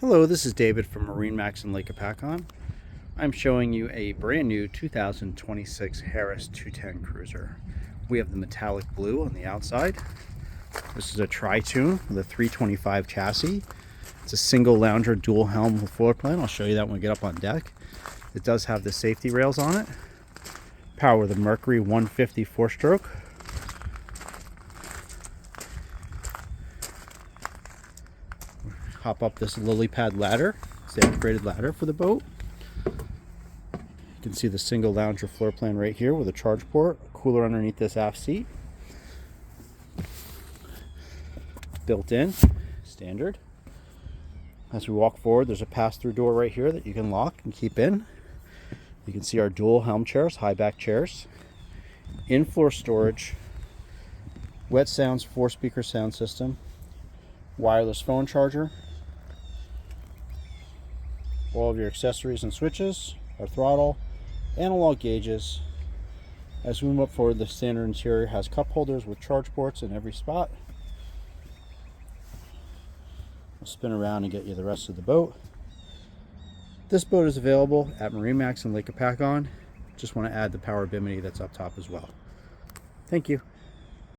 Hello, this is David from MarineMax Lake Hopatcong. I'm showing you a brand new 2026 Harris 210 cruiser. We have the metallic blue on the outside. This is a tri-tune with a 325 chassis. It's a single lounger dual helm floor plan. I'll show you that when we get up on deck. It does have the safety rails on it. Power with a Mercury 150 4-stroke. Hop up this Lillipad ladder. It's the upgraded ladder for the boat. You can see the single lounger floor plan right here with a charge port, a cooler underneath this aft seat. Built in, standard. As we walk forward, there's a pass-through door right here that you can lock and keep in. You can see our dual helm chairs, high back chairs, in-floor storage, Wetsounds 4-speaker sound system, wireless phone charger, all of your accessories and switches, our throttle, analog gauges. As we move up forward, the standard interior has cup holders with charge ports in every spot. We'll spin around and get you the rest of the boat. This boat is available at MarineMax Lake Hopatcong. Just want to add the Power Bimini that's up top as well. Thank you.